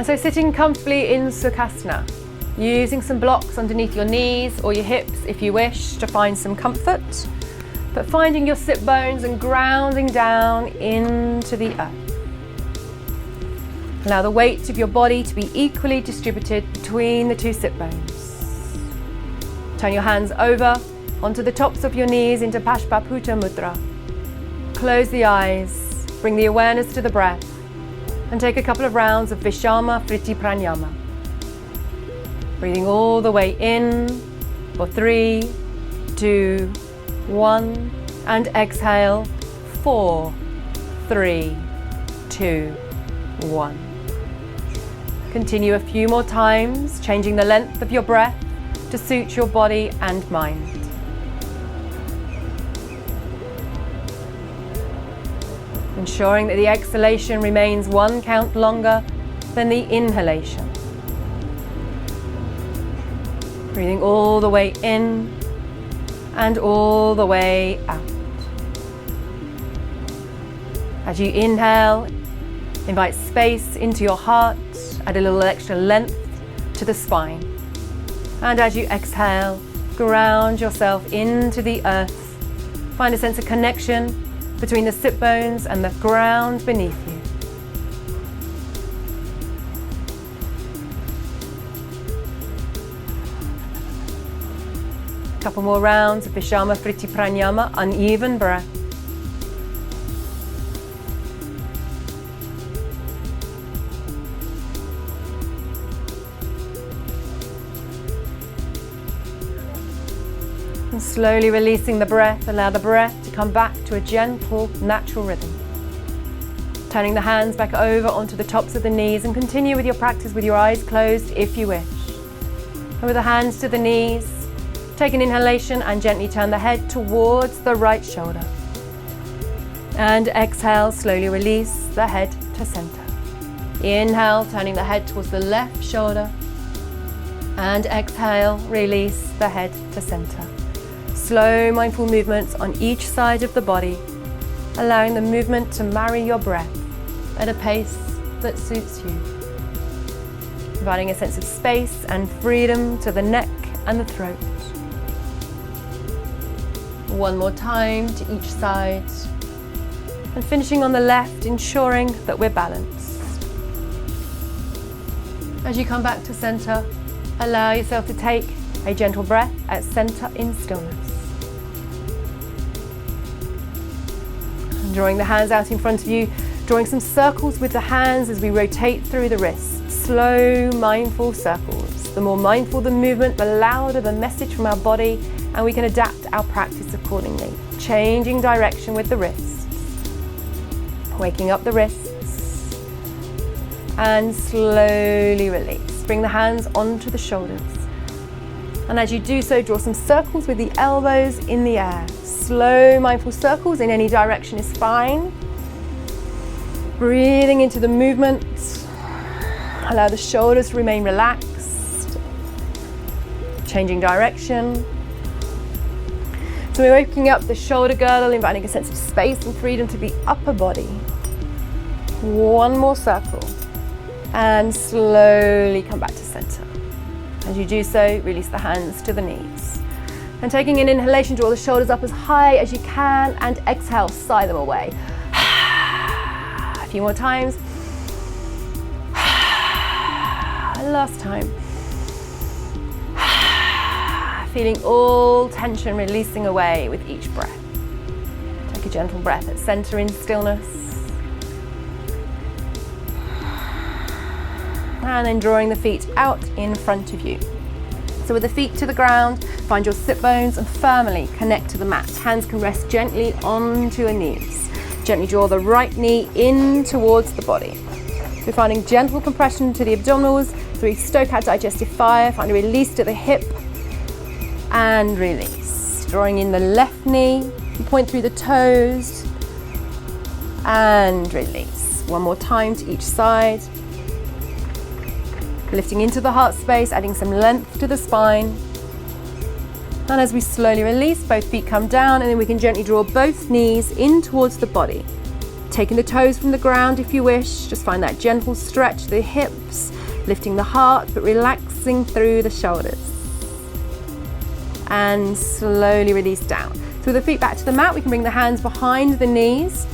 And so sitting comfortably in Sukhasana, using some blocks underneath your knees or your hips if you wish to find some comfort, but finding your sit bones and grounding down into the earth. Allow the weight of your body to be equally distributed between the two sit bones. Turn your hands over onto the tops of your knees into Pashpaputa Mudra. Close the eyes, bring the awareness to the breath, and take a couple of rounds of Vishama Vritti Pranayama. Breathing all the way in for 3, 2, 1, and exhale 4, 3, 2, 1. Continue a few more times, changing the length of your breath to suit your body and mind. Ensuring that the exhalation remains 1 count longer than the inhalation. Breathing all the way in and all the way out. As you inhale, invite space into your heart, add a little extra length to the spine. And as you exhale, ground yourself into the earth. Find a sense of connection between the sit bones and the ground beneath you. Couple more rounds of Vishama Vritti Pranayama, uneven breath. And slowly releasing the breath, allow the breath to come back to a gentle, natural rhythm. Turning the hands back over onto the tops of the knees, and continue with your practice with your eyes closed if you wish. And with the hands to the knees, take an inhalation and gently turn the head towards the right shoulder. And exhale, slowly release the head to center. Inhale, turning the head towards the left shoulder. And exhale, release the head to center. Slow, mindful movements on each side of the body, allowing the movement to marry your breath at a pace that suits you. Providing a sense of space and freedom to the neck and the throat. One more time to each side, and finishing on the left, ensuring that we're balanced. As you come back to center, allow yourself to take a gentle breath at center in stillness. And drawing the hands out in front of you, drawing some circles with the hands as we rotate through the wrists. Slow, mindful circles. The more mindful the movement, the louder the message from our body, and we can adapt our practice accordingly. Changing direction with the wrists. Waking up the wrists. And slowly release. Bring the hands onto the shoulders. And as you do so, draw some circles with the elbows in the air. Slow, mindful circles in any direction is fine. Breathing into the movement. Allow the shoulders to remain relaxed. Changing direction. So we're opening up the shoulder girdle, inviting a sense of space and freedom to the upper body. One more circle. And slowly come back to center. As you do so, release the hands to the knees. And taking an inhalation, draw the shoulders up as high as you can, and exhale, sigh them away. A few more times. Last time. Feeling all tension releasing away with each breath. Take a gentle breath at center in stillness. And then drawing the feet out in front of you. So with the feet to the ground, find your sit bones and firmly connect to the mat. Hands can rest gently onto your knees. Gently draw the right knee in towards the body. So finding gentle compression to the abdominals, so we stoke our digestive fire, find a release to the hip, and release. Drawing in the left knee, point through the toes, and release. One more time to each side. Lifting into the heart space, adding some length to the spine. And as we slowly release, both feet come down, and then we can gently draw both knees in towards the body. Taking the toes from the ground if you wish, just find that gentle stretch, the hips, lifting the heart, but relaxing through the shoulders. And slowly release down. So with the feet back to the mat, we can bring the hands behind the knees,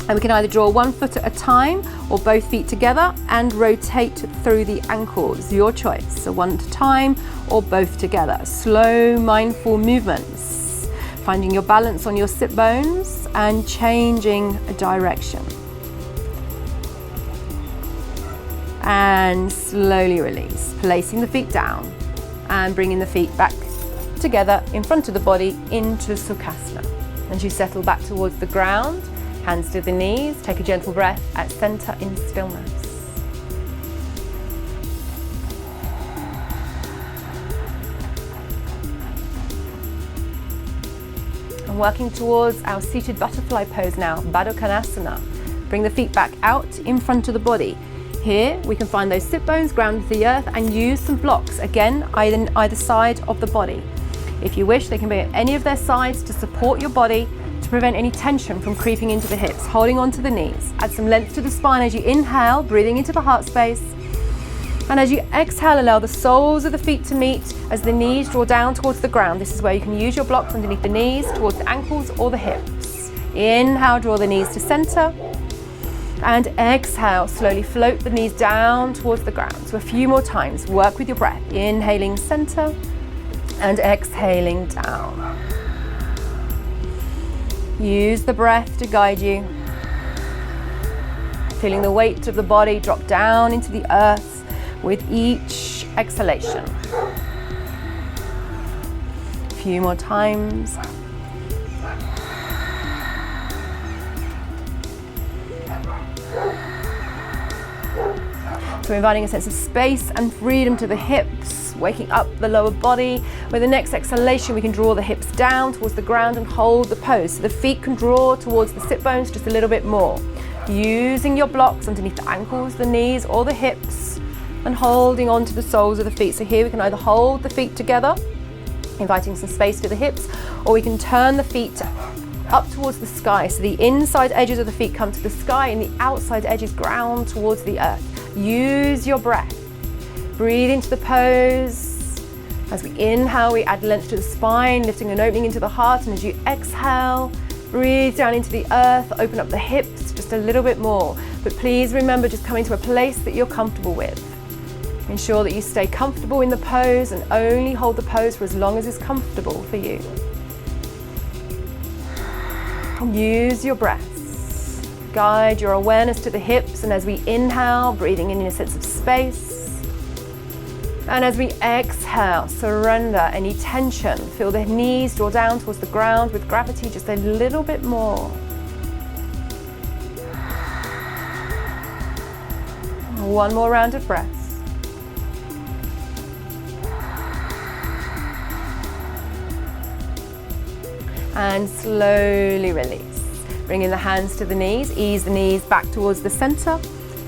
and we can either draw one foot at a time or both feet together and rotate through the ankles, your choice. So one at a time or both together. Slow, mindful movements, finding your balance on your sit bones and changing direction. And slowly release, placing the feet down and bringing the feet back together in front of the body into Sukhasana. As you settle back towards the ground, hands to the knees, take a gentle breath at center in stillness. And working towards our seated butterfly pose now, Baddha Konasana. Bring the feet back out in front of the body. Here we can find those sit bones grounded to the earth and use some blocks, again, either side of the body. If you wish, they can be at any of their sides to support your body, to prevent any tension from creeping into the hips, holding onto the knees. Add some length to the spine as you inhale, breathing into the heart space. And as you exhale, allow the soles of the feet to meet as the knees draw down towards the ground. This is where you can use your blocks underneath the knees, towards the ankles or the hips. Inhale, draw the knees to center. And exhale, slowly float the knees down towards the ground. So a few more times, work with your breath. Inhaling center and exhaling down. Use the breath to guide you. Feeling the weight of the body drop down into the earth with each exhalation. A few more times. So inviting a sense of space and freedom to the hips, waking up the lower body. With the next exhalation, we can draw the hips down towards the ground and hold the pose. So the feet can draw towards the sit bones just a little bit more. Using your blocks underneath the ankles, the knees, or the hips, and holding onto the soles of the feet. So here we can either hold the feet together, inviting some space to the hips, or we can turn the feet up towards the sky. So the inside edges of the feet come to the sky and the outside edges ground towards the earth. Use your breath. Breathe into the pose. As we inhale, we add length to the spine, lifting and opening into the heart. And as you exhale, breathe down into the earth, open up the hips just a little bit more. But please remember, just coming to a place that you're comfortable with. Ensure that you stay comfortable in the pose and only hold the pose for as long as it's comfortable for you. Use your breath. Guide your awareness to the hips, and as we inhale, breathing in a sense of space. And as we exhale, surrender any tension. Feel the knees draw down towards the ground with gravity just a little bit more. One more round of breaths. And slowly release. Bringing the hands to the knees, ease the knees back towards the center,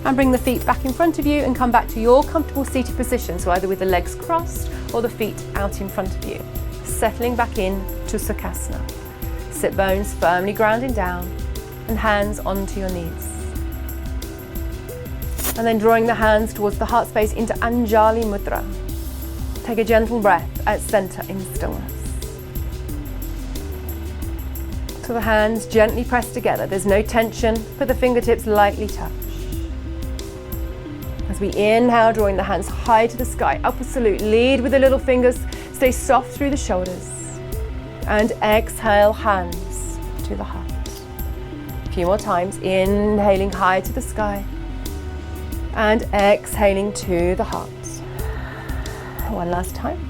and bring the feet back in front of you and come back to your comfortable seated position, so either with the legs crossed or the feet out in front of you. Settling back in to Sukhasana. Sit bones firmly grounding down and hands onto your knees. And then drawing the hands towards the heart space into Anjali Mudra. Take a gentle breath at center in stillness. So the hands gently press together. There's no tension, but the fingertips lightly touch. As we inhale, drawing the hands high to the sky, upward salute, lead with the little fingers, stay soft through the shoulders. And exhale, hands to the heart. A few more times, inhaling high to the sky, and exhaling to the heart. One last time.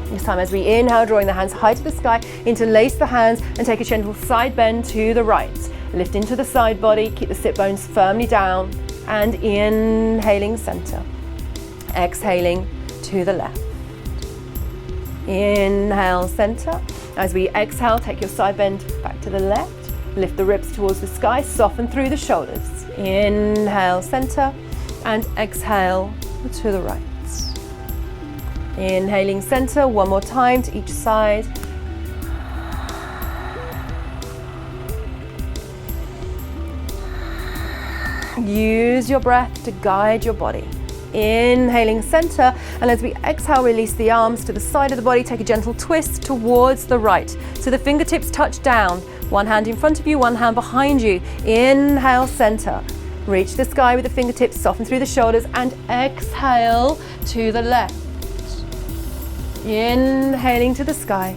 This time, as we inhale, drawing the hands high to the sky, interlace the hands and take a gentle side bend to the right. Lift into the side body, keep the sit bones firmly down, and inhaling center. Exhaling to the left. Inhale, center. As we exhale, take your side bend back to the left. Lift the ribs towards the sky, soften through the shoulders. Inhale, center, and exhale to the right. Inhaling center, one more time to each side, Use your breath to guide your body. Inhaling center, and as we exhale, release the arms to the side of the body. Take a gentle twist towards the right. So the fingertips touch down. One hand in front of you, one hand behind you. Inhale, center. Reach the sky with the fingertips, soften through the shoulders, and exhale to the left. Inhaling to the sky,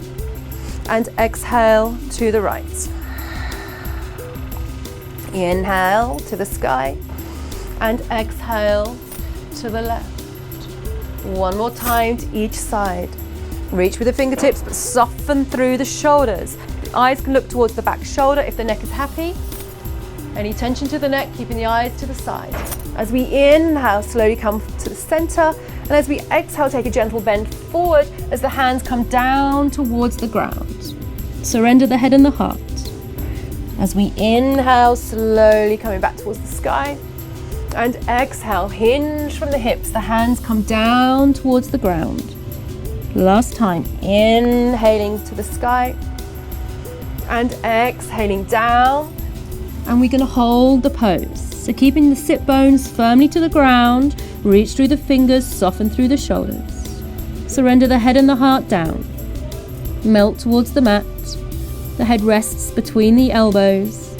and exhale to the right. Inhale to the sky, and exhale to the left. One more time to each side. Reach with the fingertips, but soften through the shoulders. The eyes can look towards the back shoulder if the neck is happy. Any tension to the neck, keeping the eyes to the side. As we inhale, slowly come to the center. And as we exhale, take a gentle bend forward as the hands come down towards the ground. Surrender the head and the heart. As we inhale, slowly coming back towards the sky. And exhale, hinge from the hips. The hands come down towards the ground. Last time, inhaling to the sky. And exhaling down. And we're going to hold the pose. So keeping the sit bones firmly to the ground, reach through the fingers, soften through the shoulders. Surrender the head and the heart down. Melt towards the mat. The head rests between the elbows.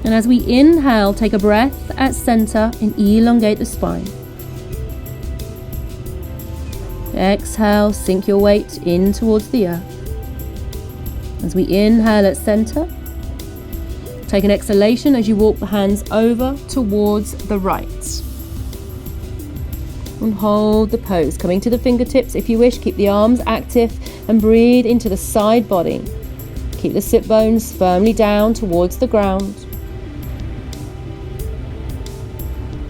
And as we inhale, take a breath at center and elongate the spine. Exhale, sink your weight in towards the earth. As we inhale at center, take an exhalation as you walk the hands over towards the right. And hold the pose, coming to the fingertips. If you wish, keep the arms active and breathe into the side body. Keep the sit bones firmly down towards the ground.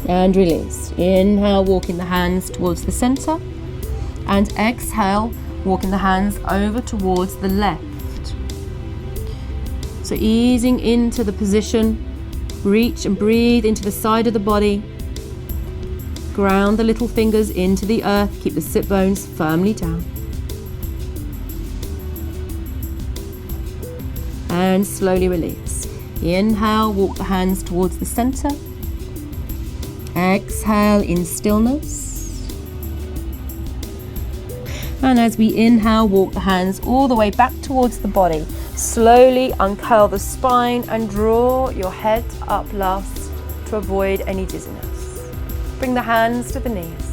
And release. Inhale, walking the hands towards the center. And exhale, walking the hands over towards the left. So easing into the position, reach and breathe into the side of the body. Ground the little fingers into the earth, keep the sit bones firmly down. And slowly release. Inhale, walk the hands towards the center. Exhale in stillness. And as we inhale, walk the hands all the way back towards the body. Slowly uncurl the spine and draw your head up last to avoid any dizziness. Bring the hands to the knees.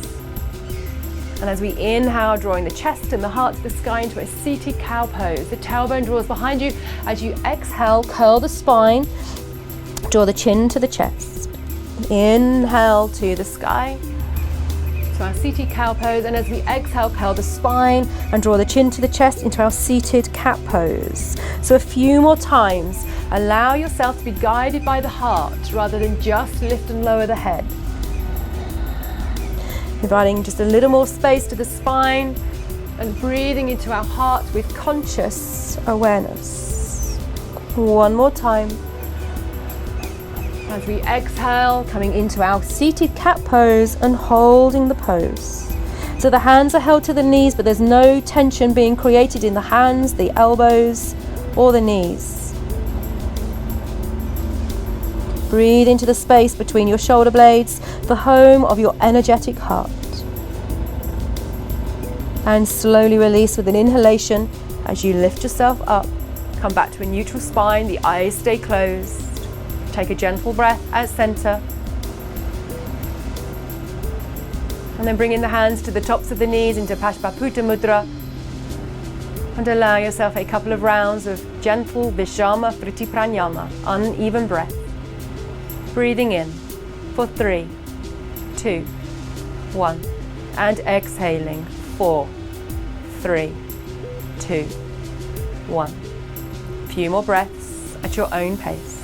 And as we inhale, drawing the chest and the heart to the sky into a seated cow pose. The tailbone draws behind you. As you exhale, curl the spine. Draw the chin to the chest. Inhale to the sky. To our seated cow pose, and as we exhale, curl the spine and draw the chin to the chest into our seated cat pose. So a few more times. Allow yourself to be guided by the heart rather than just lift and lower the head. Providing just a little more space to the spine and breathing into our heart with conscious awareness. One more time. As we exhale, coming into our seated cat pose and holding the pose. So the hands are held to the knees, but there's no tension being created in the hands, the elbows, or the knees. Breathe into the space between your shoulder blades, the home of your energetic heart. And slowly release with an inhalation as you lift yourself up. Come back to a neutral spine, the eyes stay closed. Take a gentle breath at center. And then bring in the hands to the tops of the knees into Pashpaputa Mudra. And allow yourself a couple of rounds of gentle Vishama Priti Pranayama, uneven breath. Breathing in for 3, 2, 1. And exhaling 4, 3, 2, 1. A few more breaths at your own pace.